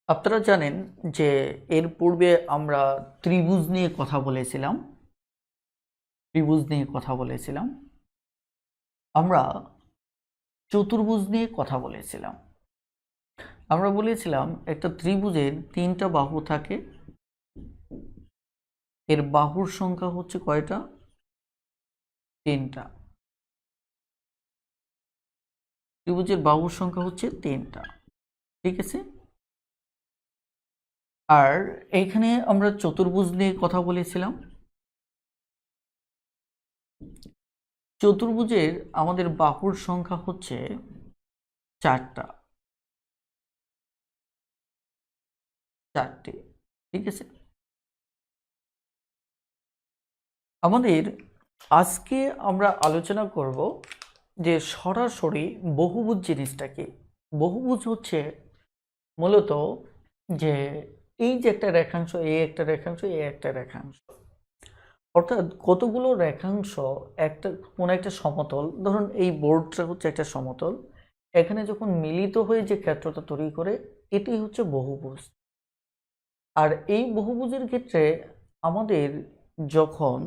আপনারা জানেন যে এর পূর্বে আমরা ত্রিভুজ নিয়ে কথা বলেছিলাম। আমরা চতুর্ভুজ নিয়ে কথা বলেছিলাম। আমরা বলেছিলাম একটা ত্রিভুজের তিনটা বাহু থাকে, এর বাহুর সংখ্যা হচ্ছে কয়টা? তিনটা। ত্রিভুজের বাহুর সংখ্যা হচ্ছে তিনটা, ঠিক আছে। আর এইখানে আমরা চতুর্ভুজ নিয়ে কথা বলেছিলাম। চতুর্ভুজের আমাদের বাহুর সংখ্যা হচ্ছে চারটা, ঠিক আছে। আমাদের আজকে আমরা আলোচনা করব যে সরাসরি বহুভুজ জিনিসটা কি। বহুভুজ হচ্ছে মূলত যে এই যে একটা রেখাংশ, এই একটা রেখাংশ, এই একটা রেখাংশ, অর্থাৎ কতগুলো রেখাংশ একটা কোন একটা সমতল, ধরুন এই বোর্ডটা হচ্ছে একটা সমতল, এখানে যখন মিলিত হয়ে যে ক্ষেত্রটা তৈরি করে এটাই হচ্ছে বহুভুজ। আর এই বহুভুজের ক্ষেত্রে আমাদের যখন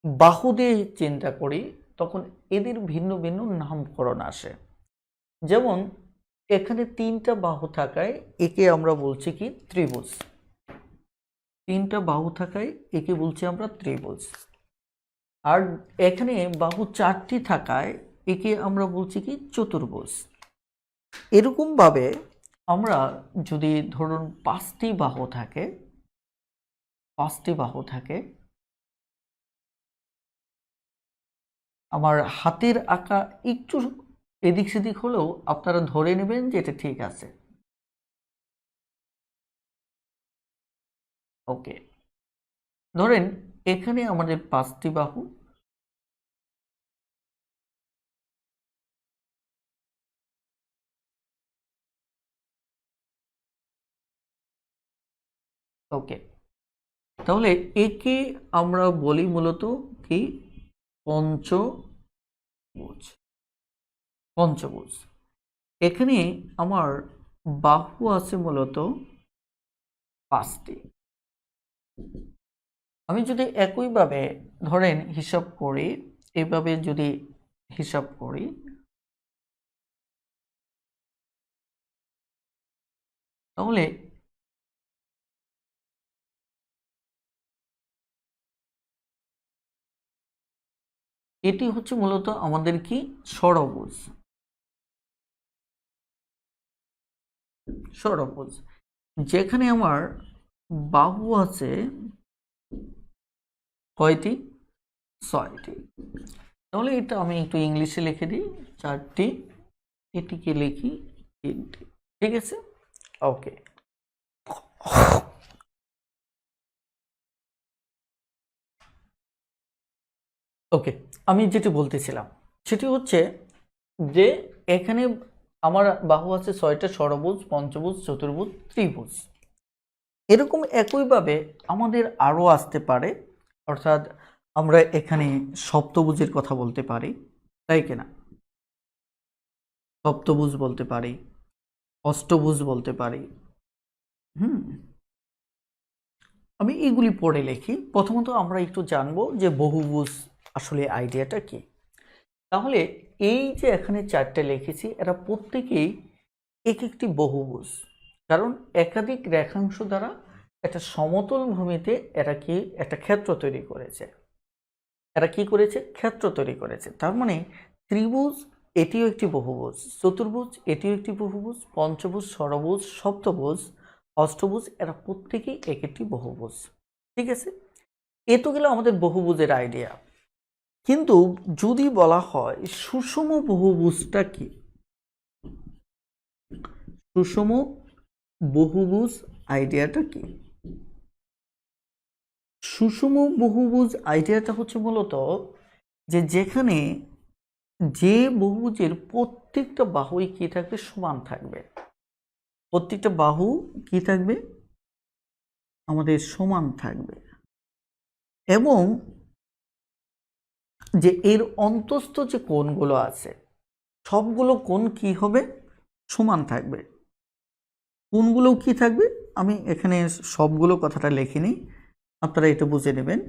বাহু দিয়ে চিন্তা করি তখন এদের ভিন্ন ভিন্ন নামকরণ আসে। যেমন এখানে তিনটা বাহু থাকায় একে আমরা বলছি কি ত্রিভুজ। তিনটা বাহু থাকায় একে বলছি আমরা ত্রিভুজ। আর এখানে বাহু চারটি থাকায় একে আমরা বলছি কি চতুর্ভুজ। এরকম ভাবে আমরা যদি ধরুন পাঁচটি বাহু থাকে, আমার হাতের আঁকা একটু এদিক সেদিক হলেও আপনারা ধরে নেবেন যে এটা ঠিক আছে। ওকে, ধরেন এখানে আমাদের পাঁচটি বাহু, ওকে, তাহলে একে আমরা বলি মূলত কি পঞ্চভুজ। পঞ্চভুজ এখানে আমার বাহু আছে মূলত পাঁচটি। আমি যদি একইভাবে ধরেন হিসাব করি, এইভাবে যদি হিসাব করি তাহলে এটি হচ্ছে মূলত আমাদের কি ষড়ভুজ। ষড়ভুজ যেখানে আমার বাহু আছে কয়টি? ছয়টি। তাহলে এটা আমি একটু ইংলিশে লিখে দিই, চারটি, এটিকে লিখি তিনটি, ঠিক আছে। ওকে, ওকে, আমি যেটি বলতেছিলাম সেটি হচ্ছে যে এখানে আমার বাহু আছে ছয়টা, ষড়ভুজ, পঞ্চভুজ, চতুর্ভুজ, ত্রিভুজ। এরকম একইভাবে আমাদের আরও আসতে পারে, অর্থাৎ আমরা এখানে সপ্তভুজের কথা বলতে পারি, তাই কিনা? সপ্তভুজ বলতে পারি, অষ্টভুজ বলতে পারি। আমি এগুলি পড়ে লিখি। প্রথমত আমরা একটু জানবো যে বহুভুজ আসলে আইডিয়াটা কি। তাহলে এই যে এখানে চারটে লিখেছি এরা প্রত্যেকেই এক একটি বহুভুজ, কারণ একাধিক রেখাংশ দ্বারা একটা সমতল ভূমিতে এরা কি একটা ক্ষেত্র তৈরি করেছে। ক্ষেত্র তৈরি করেছে। তার মানে ত্রিভুজ এটিও একটি বহুভুজ, চতুর্ভুজ এটিও একটি বহুভুজ, পঞ্চভুজ, ষড়ভুজ, সপ্তভুজ, অষ্টভুজ এরা প্রত্যেকেই এক একটি বহুভুজ, ঠিক আছে। এ তো গেল আমাদের বহুভুজের আইডিয়া। কিন্তু যদি বলা হয় সুষম বহুভুজটা কি, সুষম বহুভুজ আইডিয়াটা কি? সুষম বহুভুজ আইডিয়াটা হচ্ছে মূলত যে যেখানে যে বহুভুজের প্রত্যেকটা বাহুই কি থাকবে? সমান থাকবে। প্রত্যেকটা বাহু কি থাকবে? আমাদের সমান থাকবে, এবং যে এর অন্তস্থ যে কোণগুলো আছে সবগুলো কোণ কি হবে? সমান থাকবে। কোনগুলো কি থাকবে, আমি এখানে সবগুলো কথাটা লিখিনি, আপনারা এটা বুঝে নেবেন।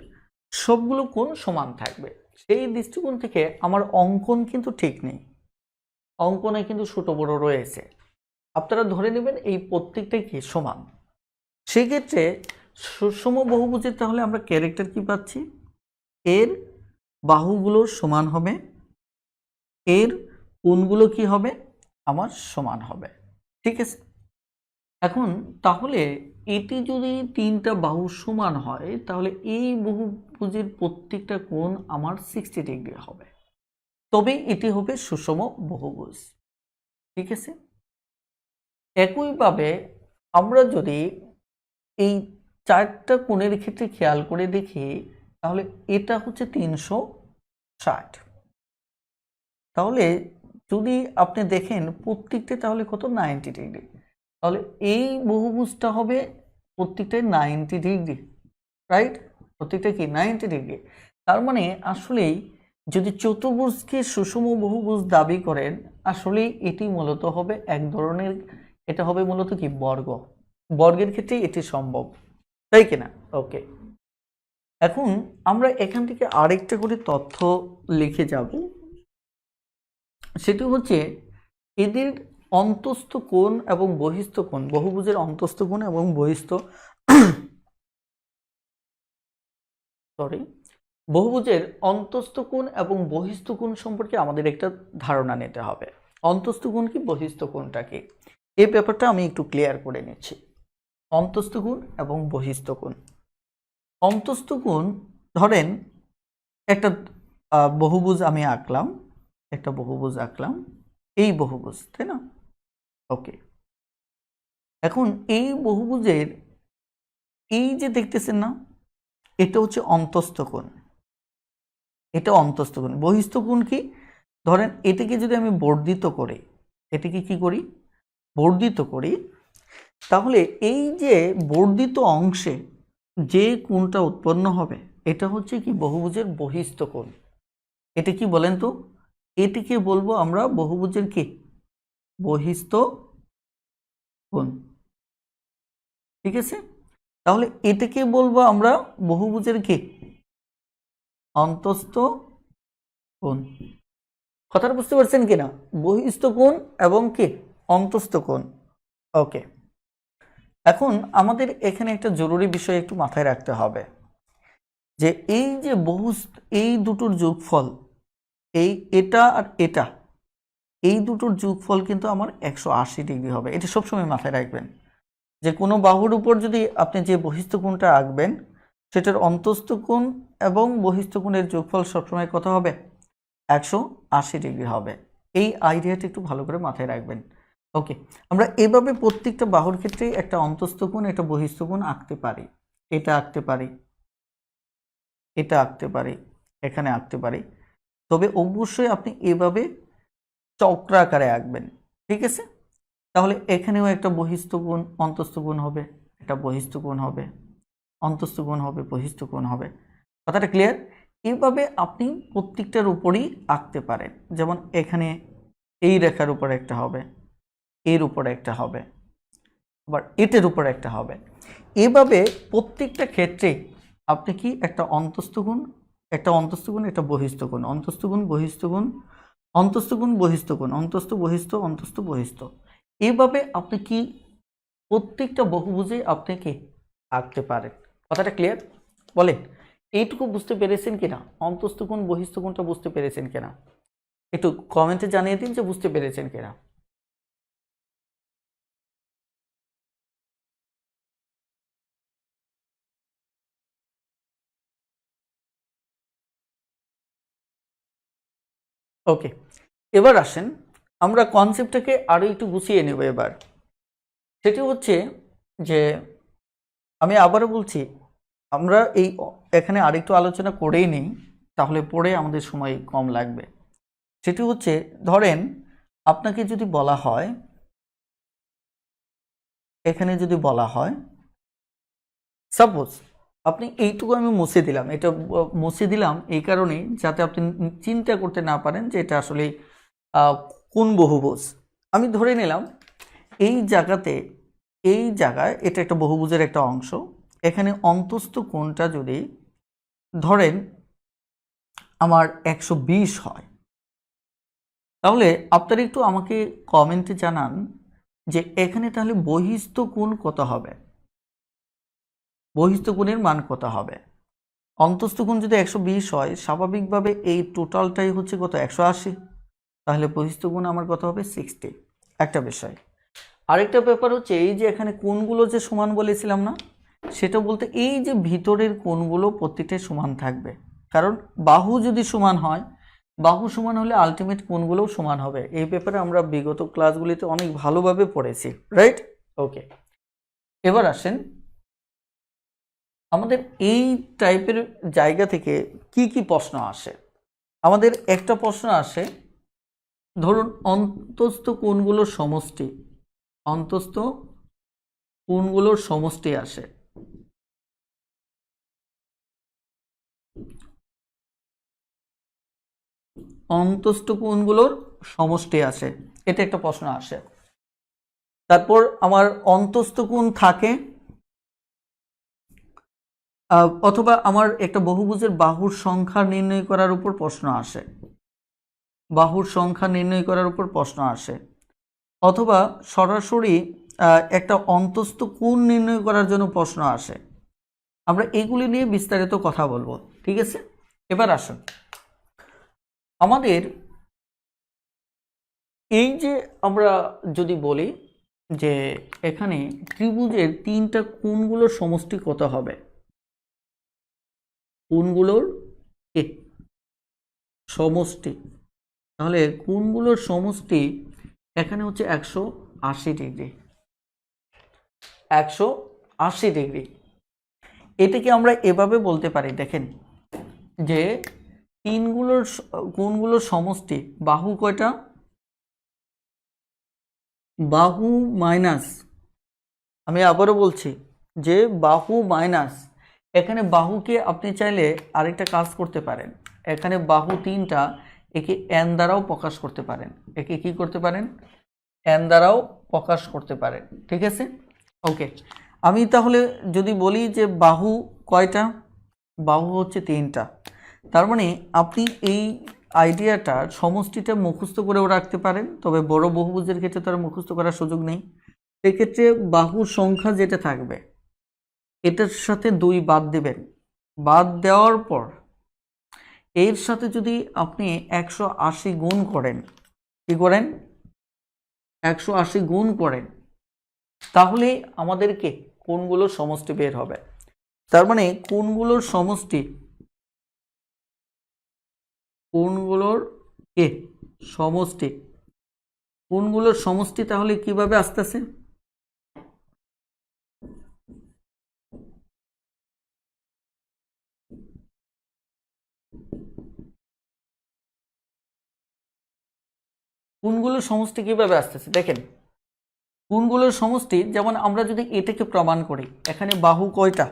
সবগুলো কোণ সমান থাকবে। সেই দৃষ্টিকোণ থেকে আমার অঙ্কন কিন্তু ঠিক নেই, অঙ্কনে কিন্তু ছোট বড় রয়েছে। আপনারা ধরে নেবেন এই প্রত্যেকটাই কি সমান। সেই ক্ষেত্রে সুষম বহুভুজের তাহলে আমরা ক্যারেক্টার কি পাচ্ছি, এর বাহুগুলো সমান হবে, এর কোণগুলো কি হবে আমার সমান হবে। ঠিক আছে, এখন তাহলে এটি যদি তিনটা বাহু সমান হয় তাহলে এই বহুভুজের প্রত্যেকটা কোণ আমার 60 ডিগ্রি হবে, তবে এটি হবে সুষম বহুভুজ। ঠিক আছে, একইভাবে আমরা যদি এই চারটা কোণের ক্ষেত্রে খেয়াল করে দেখি তাহলে এটা হচ্ছে 360। তাহলে যদি আপনি দেখেন প্রত্যেকটা তাহলে কত 90 ডিগ্রি, তাহলে এই বহুভুজটা হবে প্রত্যেকটাই 90 ডিগ্রি, রাইট? প্রত্যেকটা কি 90 ডিগ্রি। তার মানে আসলেই যদি চতুর্ভুজকে সুষম বহুভুজ দাবি করেন, আসলে এটি মূলত হবে এক ধরনের, এটা হবে মূলত কি বর্গ, বর্গের ক্ষেত্রে এটি সম্ভব, তাই কিনা? ওকে, এখন আমরা এখান থেকে আরেকটা করে তথ্য লিখে যাব, সেটি হচ্ছে এদের অন্তস্থ কোণ এবং বহিস্থ কোণ, বহুভুজের অন্তস্থ কোণ এবং বহিস্থ বহুভুজের অন্তস্থ কোণ এবং বহিস্থ কোণ সম্পর্কে আমাদের একটা ধারণা নিতে হবে। অন্তস্থ কোণ কি, বহিস্থ কোণটা কি, এই ব্যাপারটা আমি একটু ক্লিয়ার করে নিচ্ছি। অন্তস্থ কোণ এবং বহিস্থ কোণ। অন্তস্থ কোণ, ধরেন একটা বহুভুজ আমি আঁকলাম, একটা বহুভুজ আঁকলাম, এই বহুভুজ, তাই না? ওকে, এখন এই বহুভুজের এই যে দেখতেছেন না, এটা হচ্ছে অন্তস্থ কোণ, এটা অন্তস্থ কোণ। বহিস্থ কোণ কি, ধরেন এটাকে যদি আমি বর্ধিত করি, এটাকে কি করি বর্ধিত করি, তাহলে এই যে বর্ধিত অংশে যে কোণটা উৎপন্ন হবে এটা হচ্ছে কি বহুভুজের বহিস্থ কোণ। এটা কি বলেন তো, এটিকে বলবো আমরা বহুভুজের কি বহিস্থ কোণ। ঠিক আছে, তাহলে এটাকে বলবো আমরা বহুভুজের কি অন্তস্থ কোণ। কথাটা বুঝতে পারছেন কিনা? বহিস্থ কোণ এবং কি অন্তস্থ কোণ। ওকে, এখন আমাদের এখানে একটা জরুরি বিষয় একটু মাথায় রাখতে হবে, যে এই যে এই দুটোর যোগফল, এটা আর এটা, এই দুটোর যোগফল কিন্তু আমার 180 ডিগ্রি হবে। এটা সবসময় মাথায় রাখবেন, যে কোনো বাহুর উপর যদি আপনি যে বহিস্থ কোণটা আঁকবেন সেটার অন্তস্থ কোণ এবং বহিস্থ কোণের যোগফল সবসময় কত হবে, 180 ডিগ্রি হবে। এই আইডিয়াটা একটু ভালো করে মাথায় রাখবেন। ওকে, আমরা এভাবে প্রত্যেকটা বাহুর ক্ষেত্রে একটা অন্তস্থ কোণ, একটা বহিস্থ কোণ আঁকতে পারি। এটা আঁকতে পারি, এটা আঁকতে পারি, এখানে আঁকতে পারি, তবে অবশ্যই আপনি এভাবে চক্রাকারে আঁকবেন। ঠিক আছে, তাহলে এখানেও একটা বহিস্থ কোণ অন্তস্থ কোণ হবে, একটা বহিস্থ কোণ হবে, অন্তস্থ কোণ হবে, বহিস্থ কোণ হবে। কথাটা ক্লিয়ার? এইভাবে আপনি প্রত্যেকটার উপরই আঁকতে পারেন। যেমন এখানে এই রেখার উপর একটা হবে, এর উপরে একটা হবে, আবার এটার উপর একটা হবে। এভাবে প্রত্যেকটা ক্ষেত্রে আপনি কি একটা অন্তস্থ কোণ, একটা অন্তস্থ কোণ, একটা বহিস্থ কোণ, অন্তস্থ কোণ, বহিস্থ কোণ, অন্তস্থ কোণ, বহিস্থ কোণ, অন্তস্থ বহিস্থ, অন্তস্থ বহিস্থ, এভাবে আপনি কি প্রত্যেকটা বহুভুজে আপনি কি আঁকতে পারেন। কথাটা ক্লিয়ার? বলেন এইটুকু বুঝতে পেরেছেন কিনা? অন্তস্থ কোণ বহিস্থ কোণটা বুঝতে পেরেছেন কিনা? একটু কমেন্টে জানিয়ে দিন যে বুঝতে পেরেছেন কিনা। ওকে, এবার আসেন আমরা কনসেপ্টটাকে আরো একটু গুছিয়ে নেব এবার। সেটি হচ্ছে যে আমি আবারও বলছি, আমরা এখানে আরেকটু আলোচনা করেই নিই, তাহলে পরে আমাদের সময় কম লাগবে। সেটি হচ্ছে, ধরেন আপনাকে যদি বলা হয়, এখানে যদি বলা হয় সাপোজ আপনি এইটুকু আমি মুছে দিলাম, এটা মুছে দিলাম এই কারণে যাতে আপনি চিন্তা করতে না পারেন যে এটা আসলে কোন বহুভুজ। আমি ধরে নিলাম এই জায়গাতে এই জায়গায় এটা একটা বহুভুজের একটা অংশ, এখানে অন্তস্থ কোণটা যদি ধরেন আমার 120 হয়, তাহলে আপনারা একটু আমাকে কমেন্টে জানান যে এখানে তাহলে বহিস্থ কোণ কত হবে, বহিস্থ কোণের মান কত হবে। অন্তস্থ কোণ যদি 120 হয়, স্বাভাবিকভাবে এই টোটালটাই হচ্ছে কত 180, তাহলে বহিস্থ কোণ আমার কত হবে 60। একটা বিষয়। আরেকটা ব্যাপার হচ্ছে এই যে এখানে কোণগুলো যে সমান বলেছিলাম না, সেটা বলতে এই যে ভিতরের কোণগুলো প্রত্যেকটাই সমান থাকবে, কারণ বাহু যদি সমান হয়, বাহু সমান হলে আলটিমেট কোণগুলোও সমান হবে। এই ব্যাপারে আমরা বিগত ক্লাসগুলিতে অনেক ভালোভাবে পড়েছি, রাইট? ওকে, এবার আসেন আমাদের এই টাইপের জায়গা থেকে কি কি প্রশ্ন আসে। আমাদের একটা প্রশ্ন আসে, ধরুন অন্তস্থ কোণগুলোর সমষ্টি, অন্তস্থ কোণগুলোর সমষ্টি আসে। অন্তস্থ কোণগুলোর সমষ্টি আসে, এটা একটা প্রশ্ন আসে। তারপর আমার অন্তস্থ কোণ থাকে, অথবা আমার একটা বহুভুজের বাহুর সংখ্যা নির্ণয় করার উপর প্রশ্ন আসে, বাহুর সংখ্যা নির্ণয় করার উপর প্রশ্ন আসে, অথবা সরাসরি একটা অন্তস্থ কোণ নির্ণয় করার জন্য প্রশ্ন আসে। আমরা এগুলি নিয়ে বিস্তারিত কথা বলবো, ঠিক আছে? এবার আসুন, আমাদের এই যে আমরা যদি বলি যে এখানে ত্রিভুজের তিনটা কোণগুলোর সমষ্টি কত হবে, কোণগুলোর সমষ্টি, তাহলে কোণগুলোর সমষ্টি এখানে হচ্ছে 180 ডিগ্রি, 180 ডিগ্রি। এটাকে আমরা এভাবে বলতে পারি, দেখেন যে কোণগুলোর সমষ্টি, বাহু কয়টা, বাহু মাইনাস, আমি আবারও বলছি যে বাহু মাইনাস, এখানে বাহুকে আপনি চাইলে আরেকটা কাজ করতে পারেন, এখানে বাহু তিনটা, একে এন দ্বারাও প্রকাশ করতে পারেন, একে কি করতে পারেন, এন দ্বারাও প্রকাশ করতে পারেন, ঠিক আছে? ওকে, আমি তাহলে যদি বলি যে বাহু কয়টা, বাহু হচ্ছে তিনটা, তার মানে আপনি এই আইডিয়াটার সমষ্টিটা মুখস্থ করেও রাখতে পারেন, তবে বড় বহুভুজের ক্ষেত্রে তার মুখস্থ করার সুযোগ নেই। সেক্ষেত্রে বাহুর সংখ্যা যেটা থাকবে এটার সাথে 2 বাদ দেবেন, বাদ দেওয়ার পর এর সাথে যদি আপনি 180 গুণ করেন, কি করেন, 180 গুণ করেন, তাহলে আমাদেরকে কোণগুলোর সমষ্টি বের হবে। তার মানে কোণগুলোর সমষ্টি, কোণগুলোর সমষ্টি, কোণগুলোর সমষ্টি তাহলে কিভাবে আসতেছে, কোণগুলোর সমষ্টি কিভাবে আসতেছে দেখেন, কোণগুলোর সমষ্টি যেমন আমরা যদি এটাকে প্রমাণ করি, এখানে বাহু কয়টা,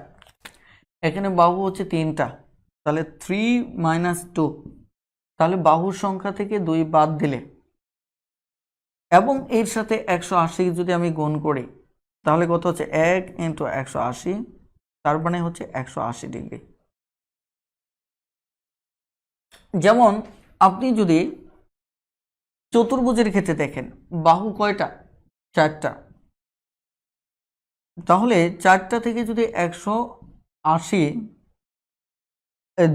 এখানে বাহু হচ্ছে তিনটা, তাহলে 3 - 2, তাহলে বাহুর সংখ্যা থেকে 2 বাদ দিলে এবং এর সাথে 180 যদি আমি গুণ করি, তাহলে কত হচ্ছে 1 × 180, তার মানে হচ্ছে 180 ডিগ্রি। যেমন আপনি যদি চতুর্ভুজের ক্ষেত্রে দেখেন, বাহু কয়টা, 4টা, তাহলে 4টা থেকে যদি 180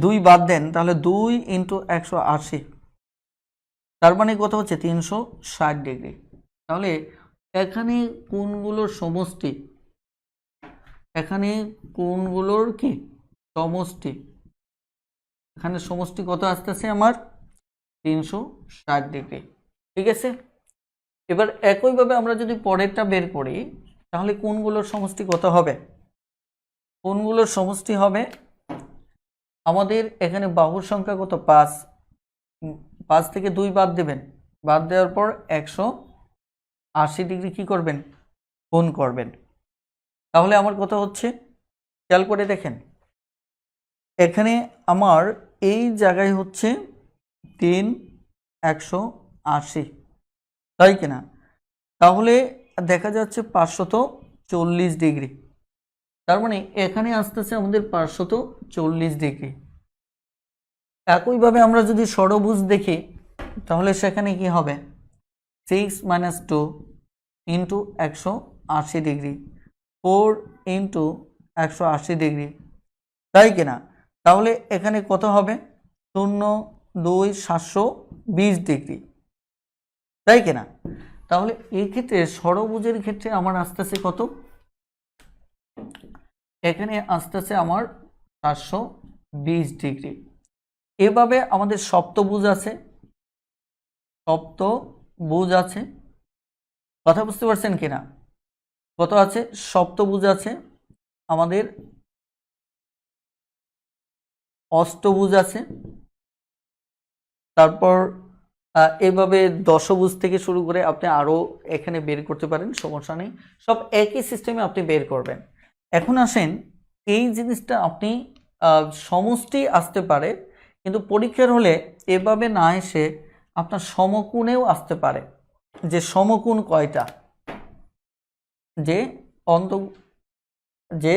2 বাদ দেন, তাহলে 2 × 180, তার মানে কত হচ্ছে 360 ডিগ্রি। তাহলে এখানে কোণগুলোর সমষ্টি, এখানে কোণগুলোর কি সমষ্টি, এখানে সমষ্টি কত আসতেছে আমার 360 ডিগ্রি, ঠিক আছে? এবার একইভাবে আমরা যদি পরেরটা বের করি, তাহলে কোণগুলোর সমষ্টি কত হবে, কোণগুলোর সমষ্টি হবে আমাদের এখানে বাহুর সংখ্যা কত 5, 5 থেকে 2 বাদ দেবেন, বাদ দেওয়ার পর 180 ডিগ্রি কি করবেন, কোণ করবেন, তাহলে আমার কত হচ্ছে খেয়াল করে দেখেন, এখানে আমার এই জায়গায় হচ্ছে 3 180, তাই কিনা? তাহলে দেখা যাচ্ছে 540 40 ডিগ্রি। তার মানে এখানে আসতেছে আমাদের 540 ডিগ্রি। একইভাবে আমরা যদি ষড়ভুজ দেখি তাহলে সেখানে কি হবে 6 - 2 ইন্টু 180 ডিগ্রি, 4 ইন্টু 180 ডিগ্রি, তাই কিনা? তাহলে এখানে কত হবে 0, 2, 720 ডিগ্রি, তাই কিনা? তাহলে এই ক্ষেত্রে ষড়ভুজের ক্ষেত্রে আমার আসতেছে কত, এখানে আসতেছে আমার 720 ডিগ্রি। এভাবে আমাদের সপ্তভুজ আছে, সপ্তভুজ আছে, কথা বুঝতে পারছেন কিনা? কত আছে? সপ্তভুজ আছে, আমাদের অষ্টভুজ আছে, তারপর এভাবে দশভুজ থেকে শুরু করে আপনি আরও এখানে বের করতে পারেন, সমস্যা নেই, সব একই সিস্টেমে আপনি বের করবেন। এখন আসেন, এই জিনিসটা আপনি সমষ্টি আসতে পারে, কিন্তু পরীক্ষার হলে এভাবে না এসে আপনার সমকোণেও আসতে পারে, যে সমকোণ কয়টা, যে যে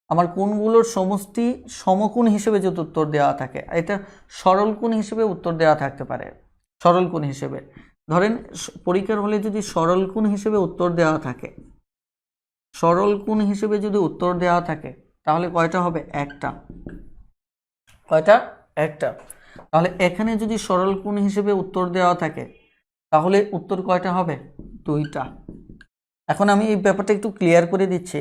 আমার কোণগুলোর সমষ্টি সমকোণ হিসেবে যদি উত্তর দেওয়া থাকে, এটা সরল কোণ হিসেবে উত্তর দেওয়া থাকতে পারে। সরল কোণ হিসেবে ধরেন পরীক্ষার হলে যদি সরল কোণ হিসেবে উত্তর দেওয়া থাকে, সরল কোণ হিসেবে যদি উত্তর দেওয়া থাকে তাহলে কয়টা হবে? একটা। কয়টা? একটা। তাহলে এখানে যদি সরল কোণ হিসেবে উত্তর দেওয়া থাকে তাহলে উত্তর কয়টা হবে? দুইটা। এখন আমি এই ব্যাপারটা একটু ক্লিয়ার করে দিচ্ছি।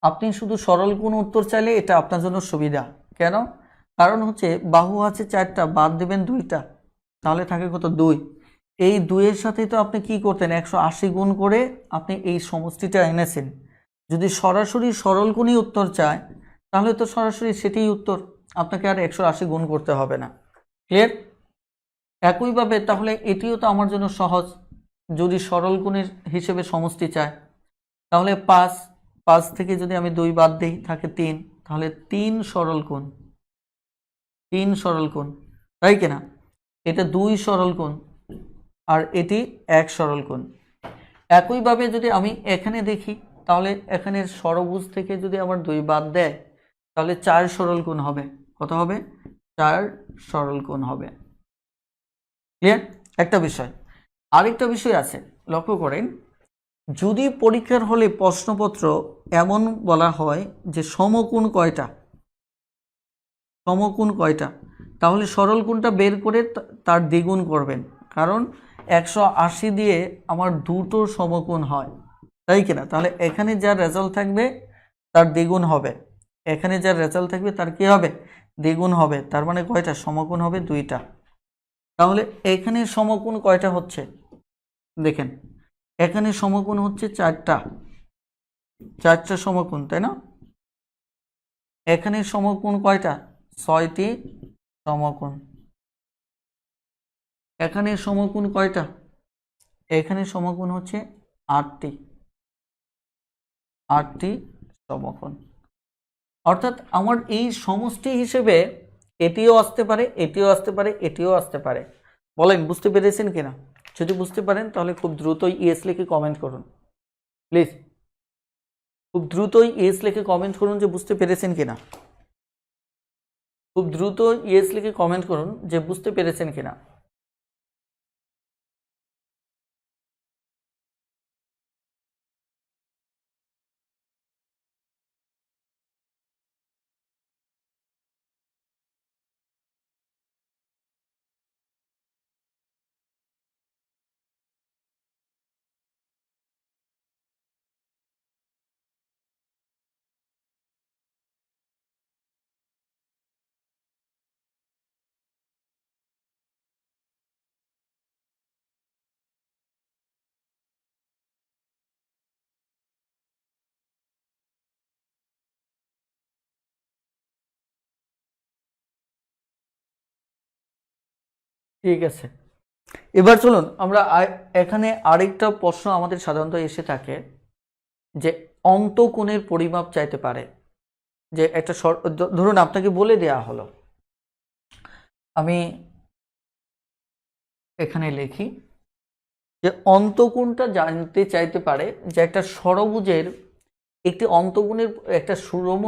আপনি শুধু সরল কোণ উত্তর চাইলে এটা আপনার জন্য সুবিধা। কেন? কারণ হচ্ছে বাহু আছে 4টা, বাদ দেবেন 2টা, তাহলে থাকে কত? 2। এই 2-এর সাথে তো আপনি কি করতেন? 180 গুণ করে আপনি এই সমষ্টিটা এনেছেন। যদি সরাসরি সরল কোণই উত্তর চায় তাহলে তো সরাসরি সেটাই উত্তর, আপনাকে আর 180 গুণ করতে হবে না। ক্লিয়ার? একইভাবে তাহলে এটিও তো আমার জন্য সহজ। যদি সরল কোণের হিসেবে সমষ্টি চায় তাহলে 5 থেকে যদি আমি 2 বাদ দিই থাকে 3, তাহলে 3 সরল কোণ, 3 সরল কোণ, তাই কিনা? এটা 2 সরল কোণ আর এটি 1 সরল কোণ। একইভাবে যদি আমি এখানে দেখি তাহলে এখানের ষড়ভুজ থেকে যদি আমার 2 বাদ দেয় তাহলে 4 সরল কোণ হবে। কত হবে? 4 সরল কোণ হবে। ক্লিয়ার? একটা বিষয়। আরেকটা বিষয় আছে, লক্ষ্য করেন, যদি পরীক্ষার হলে প্রশ্নপত্র এমন বলা হয় যে সমকোণ কয়টা, সমকোণ কয়টা, তাহলে সরল কোণটা বের করে তার দ্বিগুণ করবেন, কারণ 180 দিয়ে আমার দুটো সমকোণ হয়, তাই কিনা? তাহলে এখানে যা রেজাল্ট থাকবে তার দ্বিগুণ হবে, এখানে যা রেজাল্ট থাকবে তার কি হবে? দ্বিগুণ হবে। তার মানে কয়টা সমকোণ হবে? 2টা। তাহলে এখানে সমকোণ কয়টা হচ্ছে দেখেন, এখানে সমকোণ হচ্ছে 4টা, 4টা সমকোণ, তাই না? এখানে সমকোণ কয়টা? 6টি সমকোণ। এখানে সমকোণ কয়টা? এখানে সমকোণ হচ্ছে 8টি, 8টি সমকোণ। অর্থাৎ আমার এই সমষ্টি হিসেবে এটিও আসতে পারে, এটিও আসতে পারে, এটিও আসতে পারে। বলেন বুঝতে পেরেছেন কিনা? যদি বুঝতে পারেন তাহলে খুব দ্রুতই ইয়েস লিখে কমেন্ট করুন প্লিজ। খুব দ্রুতই ইয়েস লিখে কমেন্ট করুন যে বুঝতে পেরেছেন কিনা। খুব দ্রুত ইয়েস লিখে কমেন্ট করুন যে বুঝতে পেরেছেন কিনা। ঠিক আছে, এবার চলুন আমরা এখানে আরেকটা প্রশ্ন আমাদের সাধারণত এসে থাকে যে অন্তঃকোণের পরিমাপ চাইতে পারে। যে একটা ধরুন আপনাকে বলে দেয়া হলো, আমি এখানে লিখি যে অন্তঃকোণটা জানতে চাইতে পারে যে একটা ষড়ভুজের একটি অন্তগুণের একটা সুষম,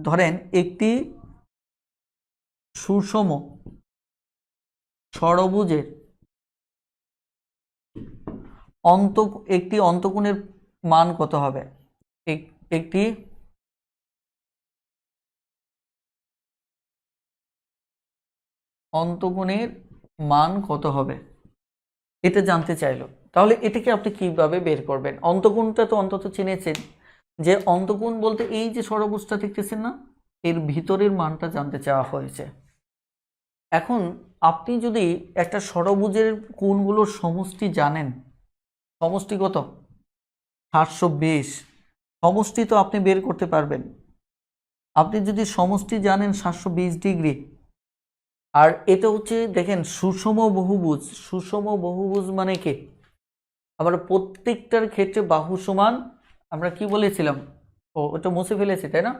ধরেন একটি সুষম ষড়ভুজের একটি অন্তকোণের মান কত হবে? একটি অন্তকোণের মান কত হবে এটা জানতে চাইলো। তাহলে এটাকে আপনি কিভাবে বের করবেন? অন্তকোণটা তো অন্তত চিনেছেন, যে অন্তকোণ বলতে এই যে ষড়ভুজটা দেখতেছেন না, এর ভিতরের মানটা জানতে চাওয়া হয়েছে। এখন আপনি যদি একটা ষড়ভুজের কোণগুলোর সমষ্টি জানেন, সমষ্টি কত? 720। সমষ্টি তো আপনি বের করতে পারবেন। আপনি যদি সমষ্টি জানেন 720 ডিগ্রি, আর এটা হচ্ছে দেখেন সুষম বহুভুজ। সুষম বহুভুজ মানে কি? আমরা প্রত্যেকটার ক্ষেত্রে বাহু সমান, আমরা কি বলেছিলাম? ওটা মুছে ফেলেছি তাই না,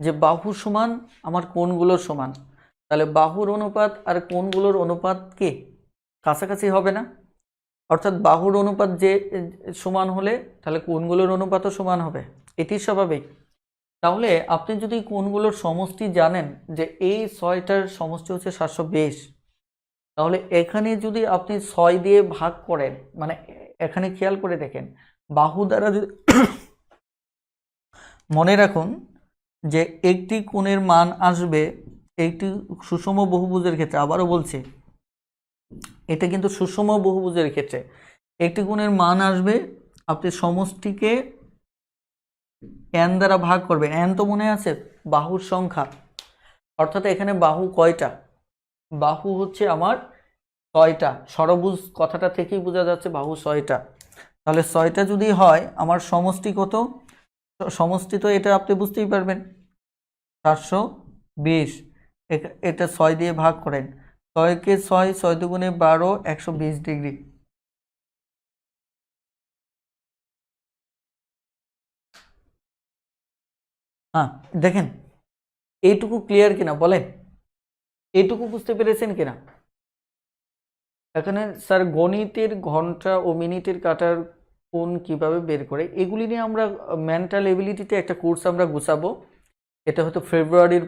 যে বাহু সমান আমার কোণগুলোর সমান। তাহলে বাহুর অনুপাত আর কোণগুলোর অনুপাত কি কাছাকাছি হবে না? অর্থাৎ বাহুর অনুপাত যে সমান হলে তাহলে কোণগুলোর অনুপাতও সমান হবে, এটি স্বাভাবিক। তাহলে আপনি যদি কোণগুলোর সমষ্টি জানেন যে এই 6টার সমষ্টি হচ্ছে 720, তাহলে এখানে যদি আপনি 6 দিয়ে ভাগ করেন, মানে এখানে খেয়াল করে দেখেন বাহু দ্বারা যদি মনে রাখুন যে একটি কোণের মান আসবে একটি সুষম বহুভুজের ক্ষেত্রে, আবারও বলছি এটা কিন্তু সুষম বহুভুজের ক্ষেত্রে একটি কোণের মান আসবে, আপনি সমষ্টিকে n দ্বারা ভাগ করবেন। n তো মনে আছে বাহুর সংখ্যা, অর্থাৎ এখানে বাহু কয়টা? বাহু হচ্ছে আমার 6টা। ষড়ভুজ কথাটা থেকেই বোঝা যাচ্ছে বাহু 6টা। তাহলে 6টা যদি হয় আমার সমষ্টি কত? সমষ্টি তো এটা আপনি বুঝতেই পারবেন 720। এটা 6 দিয়ে ভাগ করেন, 6কে 6, 6 দুগুণে 12, 120 ডিগ্রি। হ্যাঁ দেখেন এইটুকু ক্লিয়ার কিনা বলেন? এইটুকু বুঝতে পেরেছেন কিনা? এখানে স্যার গণিতের ঘন্টা ও মিনিটের কাটার কোণ কিভাবে বের করে, এগুলি নিয়ে আমরা মেন্টাল এবিলিটিতে একটা কোর্স আমরা গুছাবো। এটা হয়তো ফেব্রুয়ারির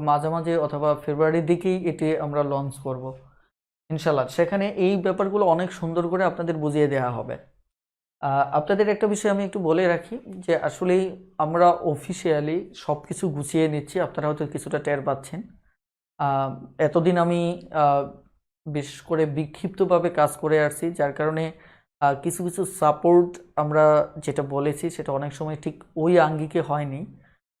মাঝামাঝি অথবা ফেব্রুয়ারির দিকেই এটি আমরা লঞ্চ করব ইনশাল্লাহ। সেখানে এই ব্যাপারগুলো অনেক সুন্দর করে আপনাদের বুঝিয়ে দেওয়া হবে। আপনাদের একটা বিষয় আমি একটু বলে রাখি, যে আসলেই আমরা অফিসিয়ালি সব কিছু গুছিয়ে নিচ্ছি, আপনারা হয়তো কিছুটা টের পাচ্ছেন। এতদিন আমি বিশেষ করে বিক্ষিপ্তভাবে কাজ করে আসছি, যার কারণে কিছু কিছু সাপোর্ট আমরা যেটা বলেছি সেটা অনেক সময় ঠিক ওই আঙ্গিকে হয়নি,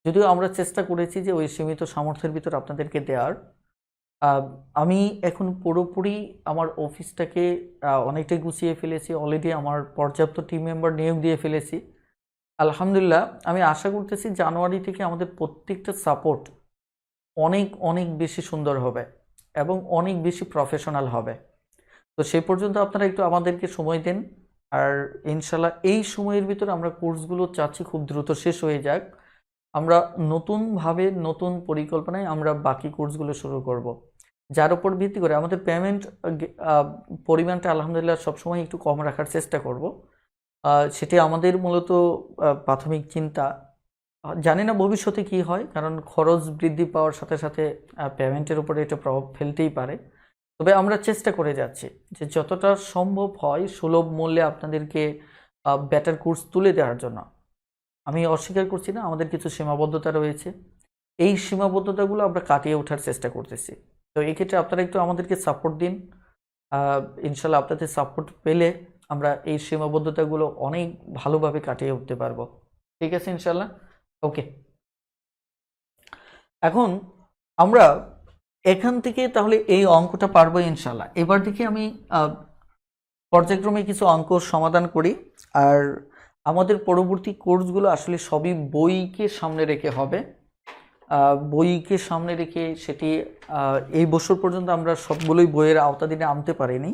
যদিও আমরা চেষ্টা করেছি যে ওই সীমিত সামর্থ্যের ভিতর আপনাদেরকে দেওয়ার। আমি এখন পুরোপুরি আমার অফিসটাকে অনেকটাই গুছিয়ে ফেলেছি, অলরেডি আমার পর্যাপ্ত টিম মেম্বার নিয়োগ দিয়ে ফেলেছি আলহামদুলিল্লাহ। আমি আশা করতেছি জানুয়ারি থেকে আমাদের প্রত্যেকটা সাপোর্ট অনেক অনেক বেশি সুন্দর হবে এবং অনেক বেশি প্রফেশনাল হবে। তো সেই পর্যন্ত আপনারা একটু আমাদেরকে সময় দেন, আর ইনশাল্লাহ এই সময়ের ভিতরে আমরা কোর্সগুলো চাচ্ছি খুব দ্রুত শেষ হয়ে যাক। আমরা নতুনভাবে নতুন পরিকল্পনায় আমরা বাকি কোর্সগুলো শুরু করব, যার উপর ভিত্তি করে আমাদের পেমেন্ট পরিমাণটা আলহামদুলিল্লাহ সবসময় একটু কম রাখার চেষ্টা করব। সেটি আমাদের মূলত প্রাথমিক চিন্তা। জানি না ভবিষ্যতে কি হয়, কারণ খরচ বৃদ্ধি পাওয়ার সাথে সাথে পেমেন্টের উপরে এটা প্রভাব ফেলতেই পারে। তবে আমরা চেষ্টা করে যাচ্ছি যে যতটা সম্ভব হয় সুলভ মূল্যে আপনাদেরকে বেটার কোর্স তুলে দেওয়ার জন্য। আমি অস্বীকার করছি না, আমাদের কিছু সীমাবদ্ধতা রয়েছে, এই সীমাবদ্ধতাগুলো আমরা কাটিয়ে ওঠার চেষ্টা করতেছি। তো এই ক্ষেত্রে আপনারা একটু আমাদেরকে সাপোর্ট দিন। ইনশাল্লাহ আপনাদের সাপোর্ট পেলে আমরা এই সীমাবদ্ধতাগুলো অনেক ভালোভাবে কাটিয়ে উঠতে পারবো। ঠিক আছে ইনশাল্লাহ, ওকে। এখন আমরা এখান থেকে তাহলে এই অঙ্কটা পারবো ইনশাল্লাহ। এবার দেখি আমি পর্যায়ক্রমে কিছু অঙ্ক সমাধান করি। আর আমাদের পরবর্তী কোর্সগুলো আসলে সবই বইকে সামনে রেখে হবে। বইকে সামনে রেখে সেটি এই বছর পর্যন্ত আমরা সবগুলোই বইয়ের আওতাধীনে আনতে পারিনি,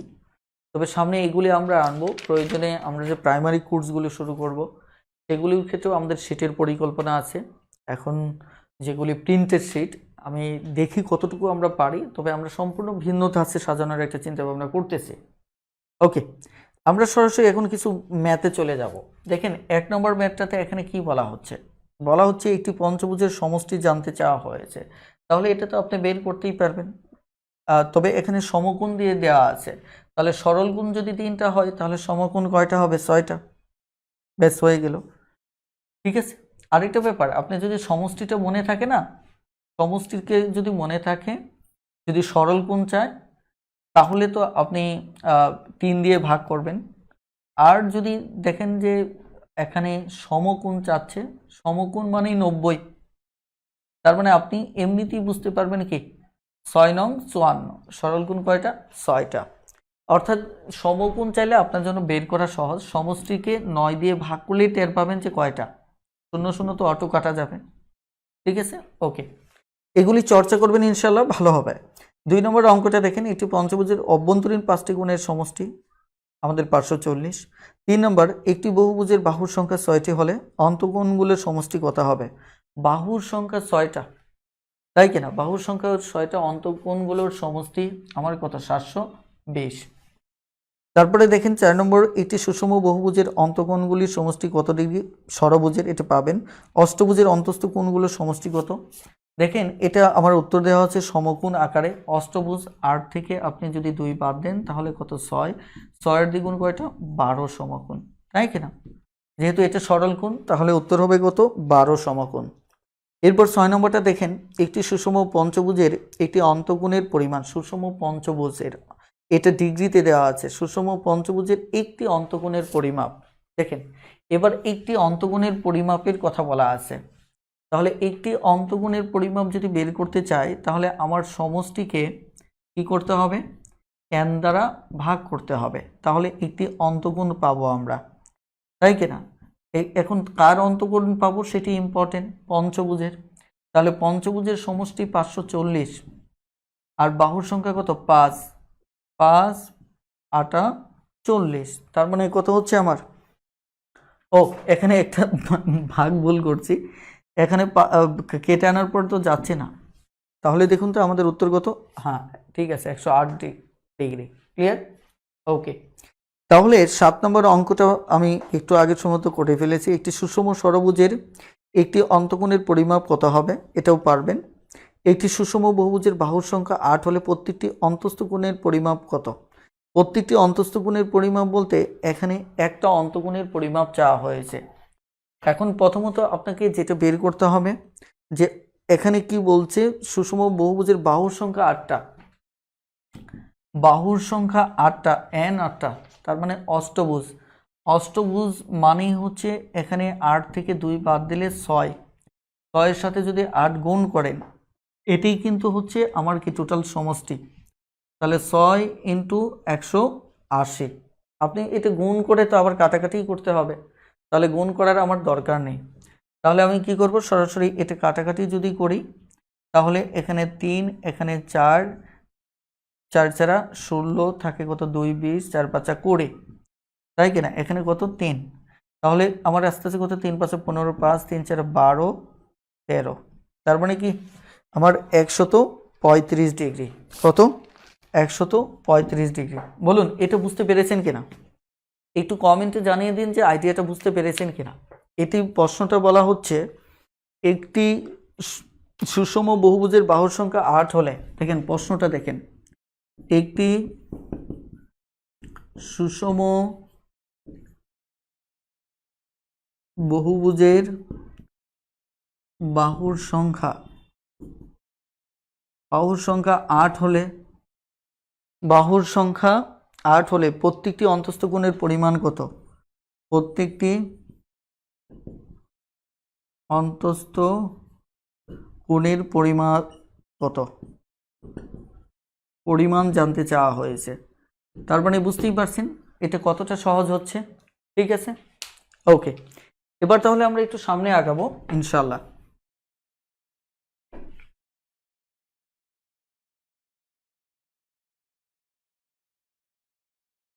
তবে সামনে এগুলি আমরা আনবো। প্রয়োজনে আমরা যে প্রাইমারি কোর্সগুলো শুরু করব সেগুলির ক্ষেত্রেও আমাদের সিটের পরিকল্পনা আছে। এখন যেগুলি প্রিন্টেড সিট, আমি দেখি কতটুকু আমরা পারি, তবে আমরা সম্পূর্ণ ভিন্ন ধাঁচে সাজানোর একটা চিন্তা ভাবনা করতেছি। ওকে, আমরা সরাসরি এখন কিছু ম্যাথে চলে যাব। দেখেন 1 নম্বর ম্যাথটাতে এখানে কি বলা হচ্ছে, বলা হচ্ছে একটি পঞ্চভুজের সমষ্টি জানতে চাওয়া হয়েছে, তাহলে এটা তো আপনি বের করতেই পারবেন। তবে এখানে সমকোণ দিয়ে দেওয়া আছে, তাহলে সরল গুণ যদি 3টা হয় তাহলে সমকোণ কয়টা হবে? 6টা। ব্যাস হয়ে গেল। ঠিক আছে, আরেকটা ব্যাপার, আপনি যদি সমষ্টিটা মনে থাকে না, সমষ্টিকে যদি মনে থাকে, যদি সরল কোণ চায় তাহলে তো আপনি 3 দিয়ে ভাগ করবেন। আর যদি দেখেন যে এখানে সমকোণ চাচ্ছে, সমকোণ মানেই 90, তার মানে আপনি এমনিতেই বুঝতে পারবেন কি 6 নং 54, সরল কোণ কয়টা? 6টা। অর্থাৎ সমকোণ চাইলে আপনার জন্য বের করা সহজ, সমষ্টিকে 9 দিয়ে ভাগ করলেই টের পাবেন যে কয়টা। 0 0 তো অটো কাটা যাবে। ঠিক আছে, ওকে, এগুলি চর্চা করবেন ইনশাল্লাহ, ভালো হবে। 2 নম্বর অঙ্কটা দেখেন, একটি পঞ্চভুজের অভ্যন্তরীণ 5টি গুণের সমষ্টি আমাদের 540। 3 নম্বর, একটি বহুভুজের বাহুর সংখ্যা 6টি হলে অন্তঃকোণগুলোর সমষ্টি কত হবে? বাহুর সংখ্যা 6টা, তাই কিনা? বাহুর সংখ্যা 6টা, অন্তঃকোণগুলোর সমষ্টি আমার কত? 720। তারপরে দেখেন 4 নম্বর, একটি সুষম বহুভুজের অন্তঃকোণগুলির সমষ্টি কত ডিগ্রি? ষড়ভুজের, এটা পাবেন। অষ্টভুজের অন্তস্থ কোণগুলোর সমষ্টি কত? দেখেন এটা আমার উত্তর দেওয়া হচ্ছে সমকোণ আকারে। অষ্টভুজ 8 থেকে আপনি যদি 2 বাদ দেন তাহলে কত? 6। 6 এর দ্বিগুণ কয়টা? 12 সমকোণ, তাই কিনা? যেহেতু এটা সরল কোণ তাহলে উত্তর হবে কত? 12 সমকোণ। এরপর 6 নম্বরটা দেখেন, একটি সুষম পঞ্চভুজের একটি অন্তঃকোণের পরিমাণ, সুষম পঞ্চভুজের, এটা ডিগ্রিতে দেওয়া আছে, সুষম পঞ্চভুজের একটি অন্তঃকোণের পরিমাপ। দেখেন এবার একটি অন্তঃকোণের পরিমাপের কথা বলা আছে, তাহলে একটি অন্তঃকোণের পরিমাপ যদি বের করতে চাই তাহলে আমার সমষ্টিকে কি করতে হবে? n দ্বারা ভাগ করতে হবে, তাহলে একটি অন্তঃকোণ পাবো আমরা, তাই কিনা? এখন কার অন্তঃকোণ পাবো সেটি ইম্পর্টেন্ট, পঞ্চভুজের। তাহলে পঞ্চভুজের সমষ্টি 540, আর বাহুর সংখ্যা কত? 5, 5 8 40, তার মানে কত হচ্ছে আমার? ও, এখানে একটা ভাগ ভুল করছি, এখানে কেটে আনার পর তো যাচ্ছে না, তাহলে দেখুন তো আমাদের উত্তর কত? হ্যাঁ ঠিক আছে, 108 ডিগ্রি। ক্লিয়ার? ওকে, তাহলে 7 নম্বর অঙ্কটা আমি একটু আগের সময় তো করে ফেলেছি। একটি সুষম ষড়ভুজের একটি অন্তঃকোণের পরিমাপ কত হবে? এটাও পারবেন। একটি সুষম বহুভুজের বাহুর সংখ্যা 8 হলে প্রত্যেকটি অন্তস্থ কোণের পরিমাপ কত? প্রত্যেকটি অন্তস্থ কোণের পরিমাপ বলতে এখানে একটা অন্তঃকোণের পরিমাপ চাওয়া হয়েছে। এখন প্রথমত আপনাকে যেটা বের করতে হবে যে এখানে কি বলছে, সুষম বহুভুজের বাহুর সংখ্যা 8টা, বাহুর সংখ্যা 8টা, n 8টা, তার মানে অষ্টভুজ। অষ্টভুজ মানেই হচ্ছে এখানে 8 থেকে 2 বাদ দিলে 6, 6 এর সাথে যদি 8 গুণ করেন, এটাই কিন্তু হচ্ছে আমার কি টোটাল সমষ্টি। তাহলে 6 ইন্টু 180, আপনি এটা গুণ করে তো আবার কাটাকাটিই করতে হবে, তাহলে গুণ করার আমার দরকার নেই। তাহলে আমি কি করব, সরাসরি এটা কাটাকাটি যদি করি তাহলে এখানে 3, এখানে 4, 4 4 16 থাকে কত? 2 20, 4 5 20, তাই কিনা? এখানে কত? 3, তাহলে আমার আস্তে আস্তে কত? 3 5 15, 5 3 4 12 13, তার মানে কি আমার 135 ডিগ্রি। কত? 135 ডিগ্রি। বলুন এটা বুঝতে পেরেছেন কিনা? একটু কমেন্টে জানিয়ে দিন যে আইডিয়াটা বুঝতে পেরেছেন কিনা। এটি প্রশ্নটা বলা হচ্ছে একটি সুষম বহুভুজের বাহুর সংখ্যা 8 হলে, দেখেন প্রশ্নটা দেখেন, একটি সুষম বহুভুজের বাহুর সংখ্যা 8 হলে, বাহুর সংখ্যা 8 হলে প্রত্যেকটি অন্তস্থ কোণের পরিমাণ কত? প্রত্যেকটি অন্তস্থ কোণের পরিমাণ কত? পরিমাণ জানতে চাওয়া হয়েছে, তার মানে বুঝতেই পারছেন এটা কতটা সহজ হচ্ছে। ঠিক আছে, ওকে, এবার তাহলে আমরা একটু সামনে আগাবো ইনশাল্লাহ।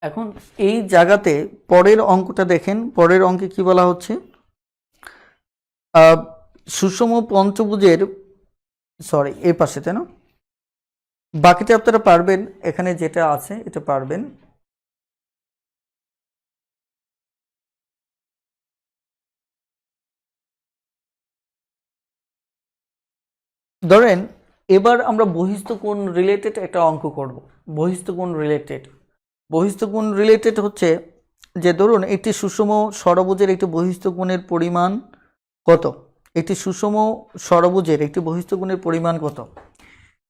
এখন এই জায়গাতে পরের অঙ্কটা দেখেন, পরের অঙ্কে কি বলা হচ্ছে, সুষম পঞ্চভুজের, সরি এই পাশেতে না, বাকিটা আপনারা পারবেন, এখানে যেটা আছে এটা পারবেন। ধরেন এবার আমরা বহিস্থ কোণ রিলেটেড একটা অঙ্ক করব। বহিস্থ কোণ রিলেটেড, বহিস্থ কোণ রিলেটেড হচ্ছে যে ধরুন একটি সুষম ষড়ভুজের একটি বহিস্থ কোণের পরিমাণ কত। একটি সুষম ষড়ভুজের একটি বহিস্থ কোণের পরিমাণ কত।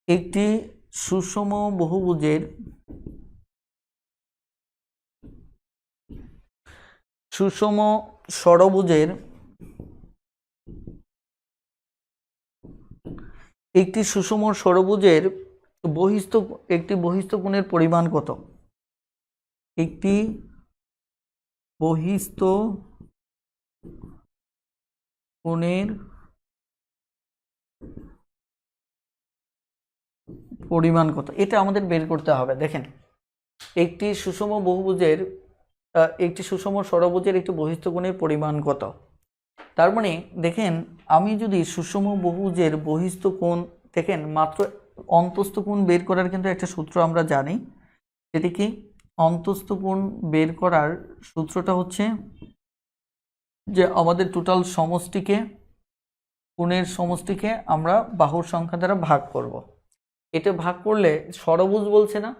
একটি সুষম বহুভুজের সুষম ষড়ভুজের একটি সুষম ষড়ভুজের একটি বহিস্থ কোণের পরিমাণ কত। একটি বহিস্থ কোণের পরিমাণ কত, এটা আমাদের বের করতে হবে। দেখেন একটি সুষম বহুভুজের একটি সুষম ষড়ভুজের একটি বহিস্থ কোণের পরিমাণ কত। তার মানে দেখেন আমি যদি সুষম বহুভুজের বহিস্থ কোণ, দেখেন মাত্র অন্তস্থ কোণ বের করার কিন্তু একটা সূত্র আমরা জানি। সেটি কি? অন্তস্থ কোণ বের করার সূত্রটা হচ্ছে যে আমাদের টোটাল সমষ্টিকে, কোণের সমষ্টিকে আমরা বাহুর সংখ্যা দ্বারা ভাগ করব। এটা ভাগ করলে ষড়ভুজ বলছে না,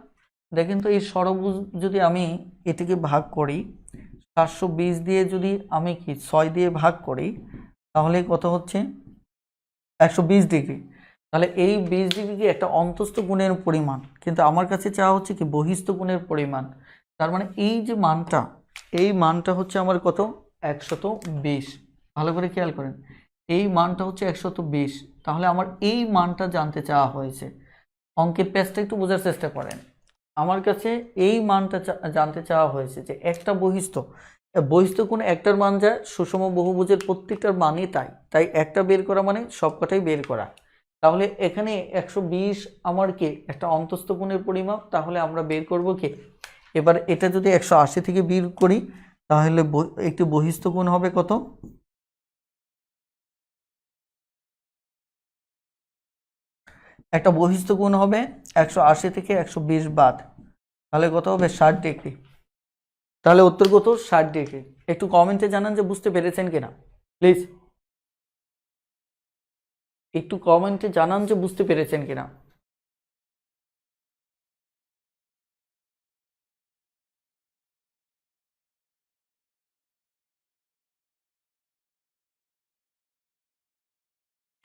দেখেন তো এই ষড়ভুজ যদি আমি এটিকে ভাগ করি 720 দিয়ে, যদি আমি কি 6 দিয়ে ভাগ করি তাহলে কত হচ্ছে 120 ডিগ্রি। তাহলে এই 20 ডিগ্রি কি একটা অন্তস্থ কোণের পরিমাণ, কিন্তু আমার কাছে চাওয়া হচ্ছে কি বহিস্থ কোণের পরিমাণ। তার মানে এই যে মানটা, এই মানটা হচ্ছে আমার কত 120। ভালো করে খেয়াল করেন, এই মানটা হচ্ছে 120। তাহলে আমার এই মানটা জানতে চাওয়া হয়েছে। অঙ্কের পেজটা একটু বোঝার চেষ্টা করেন। আমার কাছে এই মানটা জানতে চাওয়া হয়েছে যে একটা বহিস্থ কোণ একটার মান যায়, সুষম বহুভুজের প্রত্যেকটার মানই তাই, তাই একটা বের করা মানে সবকটাই বের করা। তাহলে এখানে 120 আমার কি একটা অন্তস্থ কোণের পরিমাপ, তাহলে আমরা বের করব কি, এবার এটা যদি 180 থেকে বের করি তাহলে একটি বহিস্থ কোণ হবে কত, একটা বহিস্থ কোণ হবে 180 থেকে 120 বাদ, তাহলে কত হবে 60 ডিগ্রি। তাহলে উত্তর কত 60 ডিগ্রি। একটু কমেন্টে জানান যে বুঝতে পেরেছেন কিনা প্লিজ, একটু কমেন্টে জানান যে বুঝতে পেরেছেন কিনা।